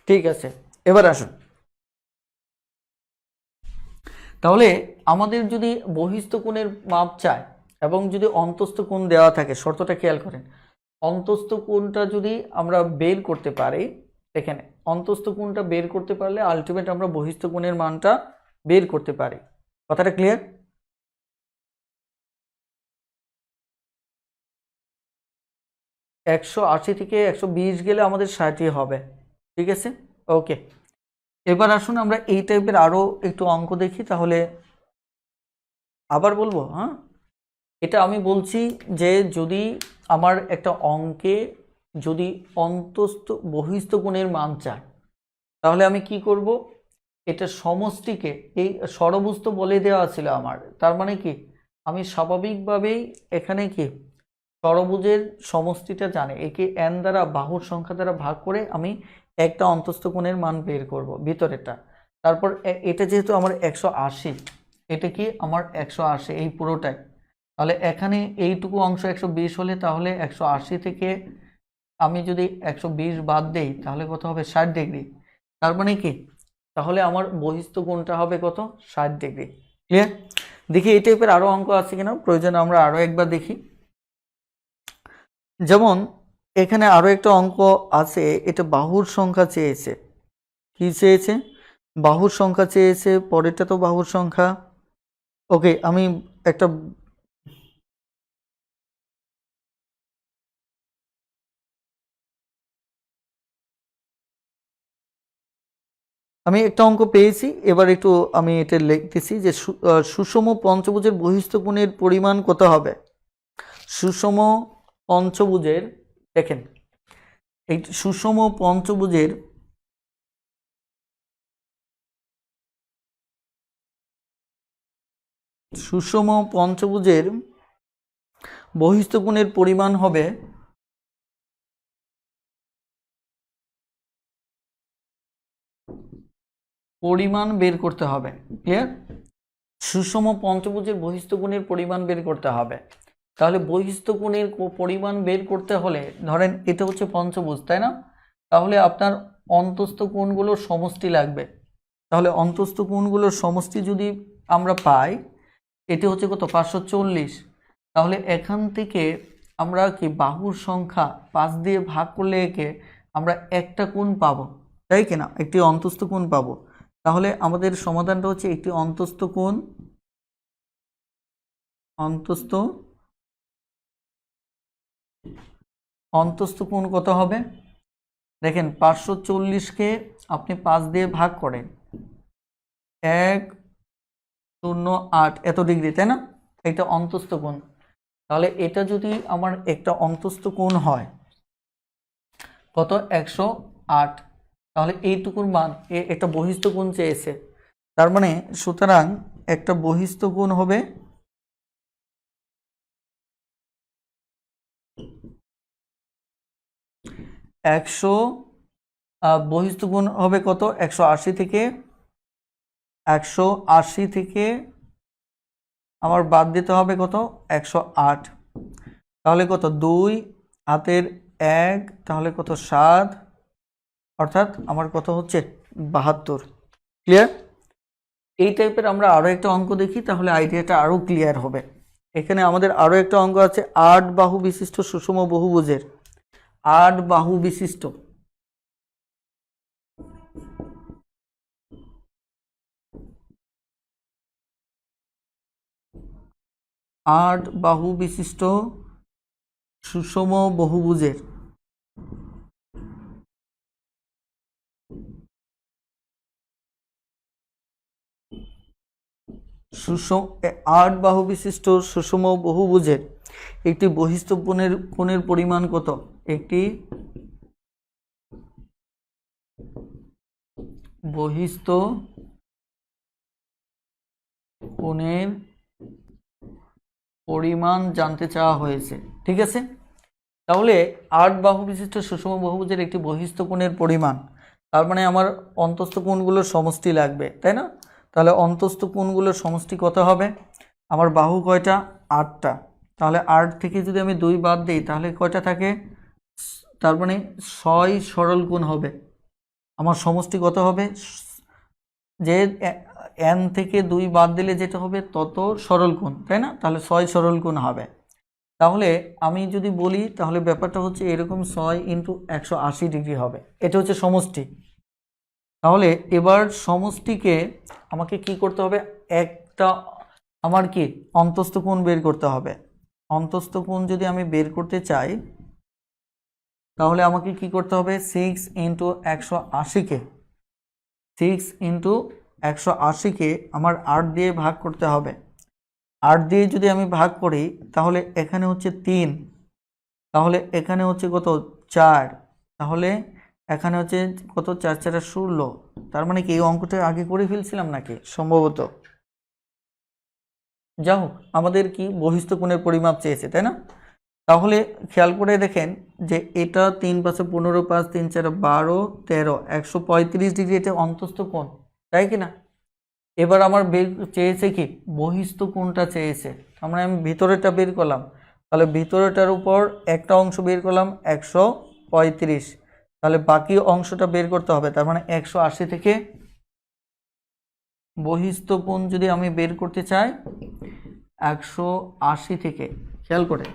ঠিক আছে, এবার আসুন। তাহলে আমাদের যদি বহিস্থ কোণের মাপ চায় এবং যদি অন্তস্থ কোণ দেওয়া থাকে, শর্তটা খেয়াল করেন, অন্তস্থ কোণটা যদি আমরা বের করতে পারি, এখানে অন্তস্থ কোণটা বের করতে পারলে আলটিমেট আমরা বহিস্থ কোণের মানটা বের করতে পারি। কথাটা ক্লিয়ার? একশো আশি থেকে 120 গেলে আমাদের 60 হবে। ঠিক আছে, ওকে। এবার আসুন আমরা এই টাইপের আরো একটু অঙ্ক দেখি। তাহলে আবার বলবো, হ্যাঁ, এটা আমি বলছি যে যদি আমার একটা অঙ্কে যদি অন্তস্থ বহিস্থ কোণের মান চায় তাহলে আমি কি করব, এটা সমষ্টিকে, এই ষড়ভুজ তো বলে দেওয়া ছিল আমার, তার মানে কি আমি স্বাভাবিকভাবেই এখানে কি ষড়ভুজের সমষ্টিটা জানি, একে n দ্বারা বাহুর সংখ্যা দ্বারা ভাগ করে আমি একটা অন্তস্থ কোণের মান বের করব ভিতরেটা। তারপর এটা যেহেতু আমার 180, এটা কি আমার 180 এই পুরোটাই, তাহলে এখানে এইটুকু অংশ 120 হলে তাহলে 180 থেকে আমি যদি 120 বাদ দেই তাহলে কত হবে 60 ডিগ্রি। তার মানে কি তাহলে আমার বহিস্থ কোণটা হবে কত 60 ডিগ্রি। ক্লিয়ার? দেখি এই টাইপের আরো অঙ্ক আছে কিনা, প্রয়োজনে আমরা আরো একবার দেখি। যেমন এখানে আরো একটা অঙ্ক আছে, এটা বাহুর সংখ্যা চেয়েছে। কি চেয়েছে? বাহুর সংখ্যা চেয়েছে। পরেরটা তো বাহুর সংখ্যা। ওকে, আমি একটা অঙ্ক পেয়েছি। এবার একটু আমি এটা লিখতেছি যে সুষম পঞ্চভুজের বহিস্থ কোণের পরিমাণ কত হবে। সুষম পঞ্চভুজের, দেখেন এই সুষম পঞ্চভুজের বহিস্থ কোণের পরিমাণ হবে পরিমাণ বের করতে হবে। ক্লিয়ার? সুষম পঞ্চভুজের বহিস্থ কোণের পরিমাণ বের করতে হবে। তাহলে বহিস্থ কোণের পরিমাণ বের করতে হলে ধরেন এটা হচ্ছে পঞ্চভুজ, তাই না? তাহলে আপনার অন্তস্থ কোণগুলোর সমষ্টি লাগবে। তাহলে অন্তস্থ কোণগুলোর সমষ্টি যদি আমরা পাই, এটি হচ্ছে কত? 540। তাহলে এখান থেকে আমরা কি বাহুর সংখ্যা 5 দিয়ে ভাগ করলে একে আমরা একটা কোণ পাবো, তাই কিনা? একটি অন্তস্থ কোণ পাবো। তাহলে আমাদের সমাধানটা হচ্ছে একটি অন্তস্থ কোণ, অন্তস্থ কোণ কত হবে? দেখেন 540কে আপনি 5 দিয়ে ভাগ করেন, 108 এত ডিগ্রি, তাই না? এটা অন্তস্থ কোণ। তাহলে এটা যদি আমার একটা অন্তস্থ কোণ হয় কত? 108। তাহলে এইটুকুর মান একটা বহিস্থ কোণ চেয়েছে, তার মানে সুতরাং একটা বহিস্থ কোণ হবে বহিস্থ কোণ হবে কত? 180 থেকে আমার বাদ দিতে হবে কত? 108। তাহলে কত? 2 হাতের 1, তাহলে কত? 7, অর্থাৎ আমার কত হচ্ছে? 72। ক্লিয়ার? এই টাইপের আমরা আরও একটা অঙ্ক দেখি, তাহলে আইডিয়াটা আরও ক্লিয়ার হবে। এখানে আমাদের আরও একটা অঙ্ক আছে 8 বাহু বিশিষ্ট সুষম বহুভুজের, 8 বাহু বিশিষ্ট 8 বাহু বিশিষ্ট সুষম বহুভুজের সুষম 8 বাহু বিশিষ্ট সুষম বহুভুজের একটি বহিস্থ কোণের পরিমাণ কত? একটি বহিস্থ কোণের পরিমাণ জানতে চাওয়া হয়েছে। ঠিক আছে? তাহলে 8 বাহু বিশিষ্ট সুষম বহুভুজের একটি বহিস্থ কোণের পরিমাণ, তার মানে আমার অন্তস্থ কোণগুলোর সমষ্টি লাগবে, তাই না? তাহলে অন্তস্থ কোণগুলোর সমষ্টি কত হবে? আমার বাহু কয়টা? 8টা। তাহলে 8 থেকে যদি আমি 2 বাদ দিই তাহলে কয়টা থাকে? তার মানে 6 সরল কোণ হবে। আমার সমষ্টি কত হবে? যে n থেকে 2 বাদ দিলে যেটা হবে তত সরল কোণ, তাই না? তাহলে 6 সরল কোণ হবে। তাহলে আমি যদি বলি তাহলে ব্যাপারটা হচ্ছে এরকম 6 × 180 ডিগ্রি হবে। এটা হচ্ছে সমষ্টি। তাহলে এবার সমষ্টিকে আমাকে কি করতে হবে? একটা আমার কি অন্তস্থ কোণ বের করতে হবে। অন্তস্থ কোণ যদি আমি বের করতে চাই তাহলে আমাকে কি করতে হবে? 6 × 180কে 6 × 180কে আমার 8 দিয়ে ভাগ করতে হবে। 8 দিয়ে যদি আমি ভাগ করি তাহলে এখানে হচ্ছে 3, তাহলে এখানে হচ্ছে কত? 4, তাহলে এখানে হচ্ছে কত? 4 4 16। তার মানে কি এই অঙ্কটা আগে করে ফেলছিলাম নাকি? সম্ভবত। যাই হোক, আমাদের কি বহিস্থ কোণের পরিমাপ চেয়েছে, তাই না? তাহলে খেয়াল করে দেখেন যে এটা 3 × 5 = 15, 5 3 4 12 13, 135 ডিগ্রি এটা অন্তস্থ কোণ, তাই কি না? এবার আমার বের চেয়েছে কি? বহিস্থ কোণটা চেয়েছে। তার মানে আমি ভিতরেটা বের করলাম, তাহলে ভিতরেটার উপর একটা অংশ বের করলাম 135, তাহলে বাকি অংশটা বের করতে হবে। তার মানে 180 থেকে বহিস্থ কোণ যদি আমি বের করতে চাই 180 থেকে, খেয়াল করে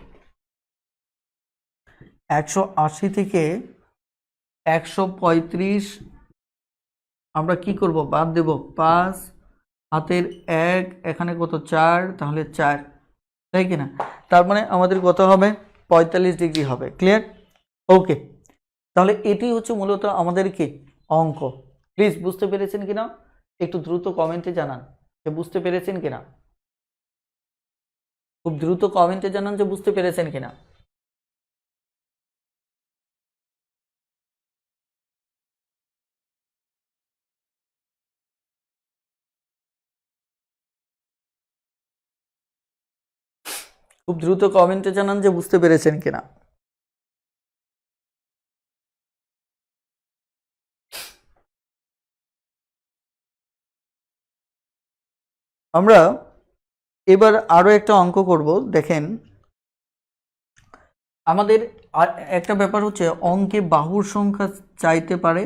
180 থেকে 135 আমরা কি করব? বাদ দেব। 5 হাতের 1, এখানে কত? 4, তাহলে 4, তাই কিনা? তার মানে আমাদের কত হবে? 45 ডিগ্রি হবে। ক্লিয়ার? ওকে। তাহলে এটি হচ্ছে মূলত আমাদের কি অঙ্ক। প্লিজ বুঝতে পেরেছেন কিনা একটু দ্রুত কমেন্টে জানান যে বুঝতে পেরেছেন কিনা। খুব দ্রুত কমেন্টে জানান যে বুঝতে পেরেছেন কিনা। খুব দ্রুত কমেন্টে জানান যে বুঝতে পেরেছেন কিনা। আমরা এবার আরো একটা অঙ্ক করব। দেখেন আমাদের একটা ব্যাপার হচ্ছে অঙ্কে বাহুর সংখ্যা চাইতে পারে,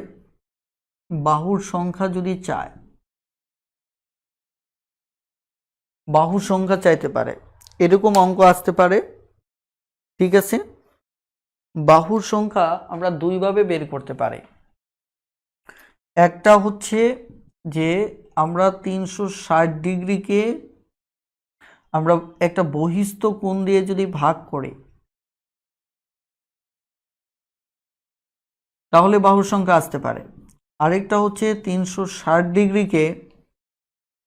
বাহুর সংখ্যা যদি চায়, বাহুর সংখ্যা চাইতে পারে, এরকম অঙ্ক আসতে পারে। ঠিক আছে, বাহুর সংখ্যা আমরা দুইভাবে বের করতে পারি। একটা হচ্ছে যে আমরা 360 ডিগ্রিকে আমরা একটা বহিস্থ কোণ দিয়ে যদি ভাগ করি তাহলে বাহুর সংখ্যা আসতে পারে। আরেকটা হচ্ছে 360 ডিগ্রিকে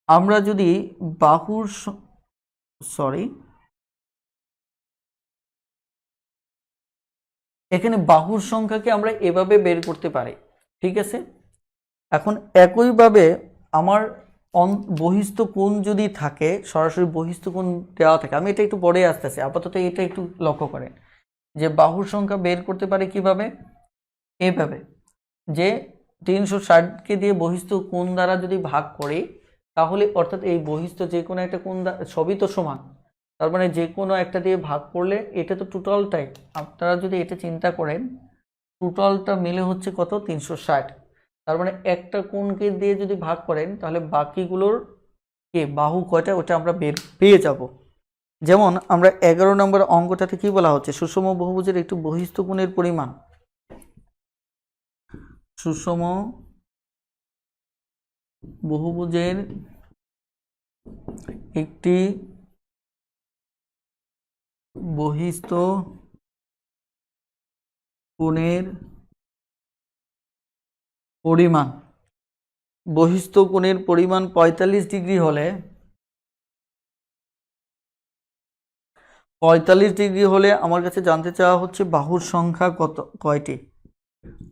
আমরা যদি বাহুর এখানে বাহুর সংখ্যাকে আমরা এভাবে বের করতে পারি। ঠিক আছে, এখন একইভাবে আমার বহিস্থ কোণ যদি থাকে, সরাসরি বহিস্থ কোণ দেওয়া থাকে, আমি এটা একটু পরে আসতেছি, আপাতত এটা একটু লক্ষ্য করেন যে বাহুর সংখ্যা বের করতে পারে কিভাবে, এইভাবে যে 360কে দিয়ে বহিস্থ কোণ দ্বারা যদি ভাগ করি তাহলে অর্থাৎ এই বহিস্থ যে কোনো একটা কোণ সবই তো সমান, তার মানে যে কোনো একটা দিয়ে ভাগ করলে এটা তো টোটালটাই, আপনারা যদি এটা চিন্তা করেন টোটালটা মিলে হচ্ছে কত 360, তার মানে একটা কোণকে দিয়ে যদি ভাগ করেন তাহলে বাকিগুলোর কে বাহু কয়টা ওটা আমরা বের পেয়ে যাব। যেমন আমরা 11 নম্বর অঙ্কটাতে কি বলা হচ্ছে, সুষম বহুভুজের একটু বহিস্থ কোণের পরিমাণ, সুষম বহুভুজের একটি বহিস্থ কোণের পরিমাণ, বহিস্থ কোণের পরিমাণ 45 ডিগ্রি হলে, 45 ডিগ্রি হলে আমার কাছে জানতে চাওয়া হচ্ছে বাহুর সংখ্যা কত কয়টি,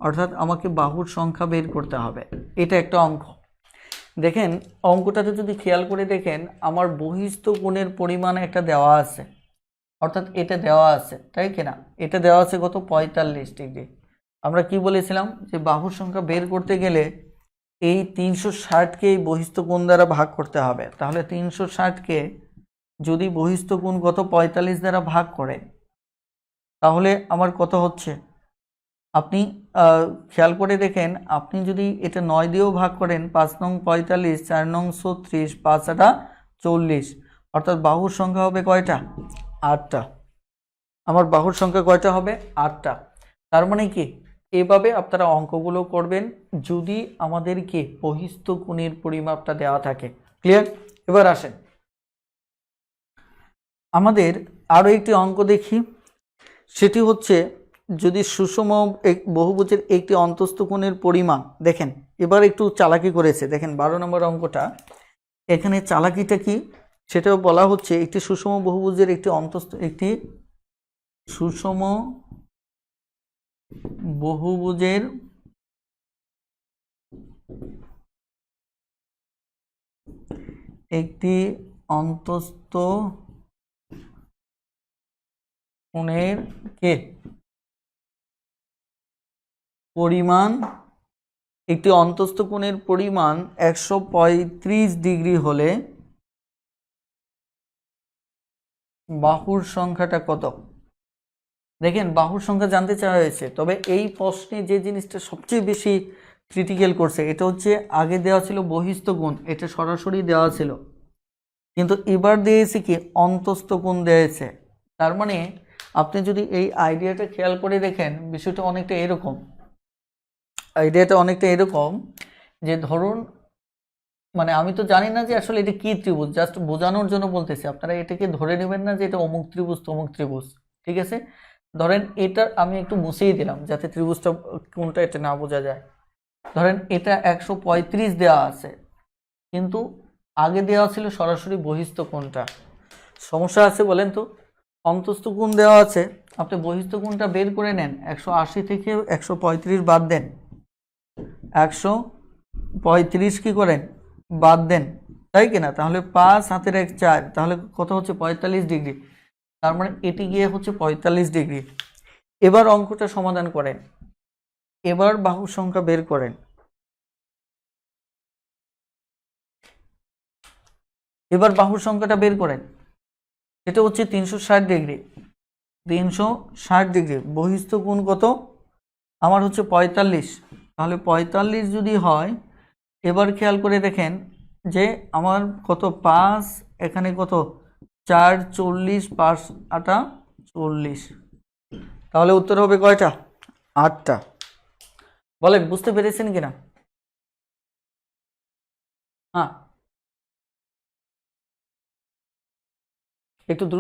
অর্থাৎ আমাকে বাহুর সংখ্যা বের করতে হবে। এটা একটা অঙ্ক। দেখেন অঙ্কটাতে যদি খেয়াল করে দেখেন আমার বহিস্থ কোণের পরিমাণ একটা দেওয়া আছে, অর্থাৎ এটা দেওয়া আছে, তাই কিনা, এটা দেওয়া আছে কত 45 ডিগ্রি। আমরা কি বলেছিলাম যে বাহুর সংখ্যা বের করতে গেলে এই 360কে এই বহিস্থ কোণ দ্বারা ভাগ করতে হবে, তাহলে 360কে যদি বহিস্থ কোণ কত 45 দ্বারা ভাগ করে তাহলে আমার কত হচ্ছে, আপনি খেয়াল করে দেখেন, আপনি যদি এটা 9 দিয়েও ভাগ করেন 5 নং 45, 4 নং 36, 5 আটা 40, অর্থাৎ বাহুর সংখ্যা হবে কয়টা 8টা। আমার বাহুর সংখ্যা কয়টা হবে 8টা। তার মানে কি এভাবে আপনারা অঙ্কগুলো করবেন যদি আমাদেরকে বহিস্থ কোণের পরিমাপটা দেওয়া থাকে। ক্লিয়ার? এবার আসেন আমাদের আরো একটি অঙ্ক দেখি, সেটি হচ্ছে যদি সুষম বহুভুজের একটি অন্তস্থ কোণের পরিমাণ, দেখেন এবার একটু চালাকি করেছে, দেখেন 12 নম্বর অঙ্কটা, এখানে চালাকিটা কি সেটাও বলা হচ্ছে, একটি সুষম বহুভুজের একটি একটি সুষম বহুভুজের একটি অন্তস্থ কোণের কে পরিমাণ, একটি অন্তস্থ কোণের পরিমাণ 135 ডিগ্রি হলে বাহুর সংখ্যাটা কত। দেখেন বাহুর সংখ্যা জানতে চাওয়া হয়েছে, তবে এই প্রশ্নে যে জিনিসটা সবচেয়ে বেশি ক্রিটিক্যাল করছে এটা হচ্ছে আগে দেওয়া ছিল বহিস্থ কোণ, এটা সরাসরি দেওয়া ছিল, কিন্তু এবার দিয়েছে কি অন্তস্থ কোণ দিয়েছে। তার মানে আপনি যদি এই আইডিয়াটা খেয়াল করে দেখেন বিষয়টা অনেকটা এরকম, আইডিয়াটা অনেকটা এরকম যে ধরুন, মানে আমি তো জানি না যে আসলে এটা কি ত্রিভুজ, জাস্ট বোঝানোর জন্য বলতেছি, আপনারা এটাকে ধরে নেবেন না যে এটা অমুক ত্রিভুজ তমুক ত্রিভুজ। ঠিক আছে, ধরেন এটা আমি একটু মুছেই দিলাম যাতে ত্রিভুজটা কোনটা এটা না বোঝা যায়। ধরেন এটা 135 দেওয়া আছে, কিন্তু আগে দেওয়া ছিল সরাসরি বহিস্থ কোণটা, সমস্যা আছে বলেন তো, অন্তস্থ কোণ দেওয়া আছে, আপনি বহিস্থ কোণটা বের করে নেন, 180 থেকে 135 বাদ দেন, 135 কি করেন বাদ দেন, তাই কিনা, তাহলে 5 হাতের 1 4, তাহলে কত হচ্ছে 45 ডিগ্রি, তার মানে এটি গিয়ে হচ্ছে 45 ডিগ্রি। এবার অঙ্কটা সমাধান করেন, এবার বাহুর সংখ্যা বের করেন। এবার বাহুর সংখ্যাটা বের করেন, এটা হচ্ছে 360 ডিগ্রি, 360 ডিগ্রি, বহিস্থ কোণ কত আমার হচ্ছে 45, তাহলে 45 যদি হয়, এবার খেয়াল করে দেখেন যে আমার কত 5, এখানে কত 4, 40, 5 8 40, তাহলে উত্তর হবে কয়টা? 8টা। বলেন বুঝতে পেরেছেন কিনা? হ্যাঁ, একটু দ্রুত